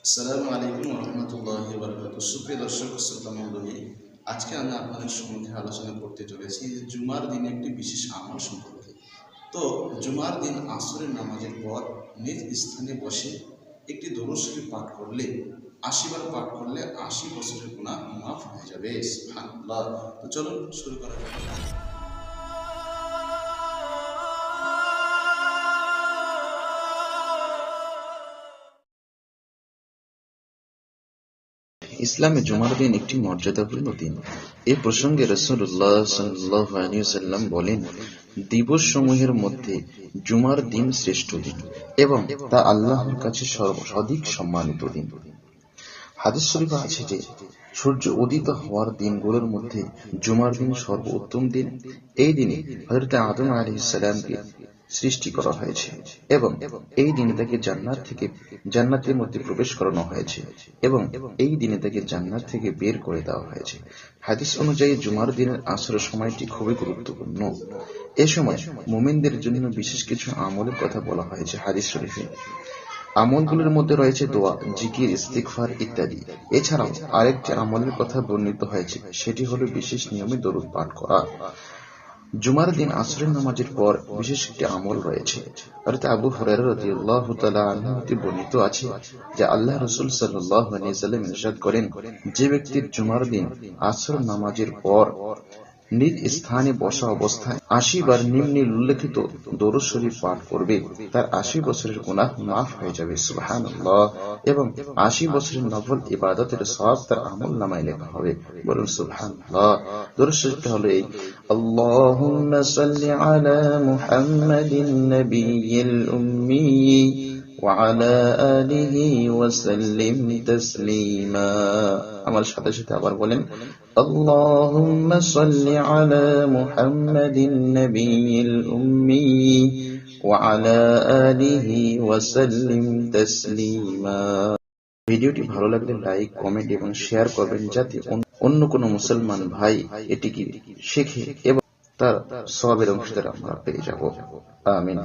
আসসালামু আলাইকুম রহমতুল্লাহি ওয়া বারাকাতুহু। সুপ্রিয় দর্শক শ্রোতা মণ্ডলী, আজকে আমি আপনাদের সম্মুখে আলোচনা করতে চলেছি যে জুমার দিনে একটি বিশেষ আমল সম্পর্কে। তো জুমার দিন আসরের নামাজের পর নিজ স্থানে বসে একটি দরুদ শরীফ পাঠ করলে ৮০ বার পাঠ করলে ৮০ বছরের গুনাহ মাফ হয়ে যাবে। সুবহানাল্লাহ। তো চলুন শুরু করা যাক। ইসলামে জুমার দিন একটি মর্যাদাপূর্ণ দিন। এ প্রসঙ্গে রাসূলুল্লাহ সাল্লাল্লাহু আলাইহি ওয়াসাল্লাম বলেন, দিবস সমূহের মধ্যে জুমার দিন শ্রেষ্ঠ দিন এবং তা আল্লাহর কাছে সর্বাধিক সম্মানিত দিন। হাদিস শরীফে আছে যে সূর্য উদিত হওয়ার দিনগুলোর মধ্যে জুমার দিন সর্বোত্তম দিন। এই দিনে হযরত আদম আলাইহিস সালামকে সৃষ্টি করা হয়েছে এবং এই দিনে তাকে জান্নাতের মধ্যে প্রবেশ করানো হয়েছে এবং এই দিনে তাকে জান্নাত থেকে বের করে দেওয়া হয়েছে। হাদিস অনুযায়ী জুমার দিনের আসরের সময়টি খুবই গুরুত্বপূর্ণ। এ সময় মুমিনদের জন্য বিশেষ কিছু আমলের কথা বলা হয়েছে হাদিস শরীফে। আমলগুলোর মধ্যে রয়েছে দোয়া, জিকির, ইস্তিগফার ইত্যাদি। এছাড়াও আরেকটি আমলের কথা বর্ণিত হয়েছে, সেটি হলো বিশেষ নিয়মে দরুদ পাঠ করা। জুমার দিন আসরের নামাজের পর বিশেষ একটি আমল রয়েছে। হযরত আবু হুরায়রা রাদিয়াল্লাহু তাআলা আনহু হতে বর্ণিত আছে যে আল্লাহ রাসূল সাল্লাল্লাহু আলাইহি ওয়াসাল্লাম ইরশাদ করেন, যে ব্যক্তি জুমার দিন আসর নামাজের পর নিজ স্থানে বসা অবস্থায় ৮০ বার নিম্নে উল্লেখিত দরুদ শরীফ পাঠ করবে, তার ৮০ বছরের গুনাহ মাফ হয়ে যাবে। সুবহানাল্লাহ। এবং ৮০ বছরের নফল ইবাদতের সওয়াব তার আমলনামায় লেখা হবে। বলুন সুবহানাল্লাহ। দরুদ শরীফটা হলো এই: আল্লাহুম্মা সাল্লি আলা মুহাম্মাদিন নাবিয়্যিল উম্মি ওয়া আলা আলিহি ওয়া সাল্লিম তাসলিমা। আমার সাথে সাথে আবার বলেন: আল্লাহুম্মা সাল্লি আলা মুহাম্মাদিন নাবিয়্যিল উম্মি ওয়া আলা আলিহি ওয়া সাল্লিম তাসলিমা। ভিডিওটি ভালো লাগলে লাইক, কমেন্ট এবং শেয়ার করবেন, যাতে অন্য কোনো মুসলমান ভাই এটিকে শেখে এবং তার সওয়াবের অংশীদার আমরা পেয়ে যাব। আমিন।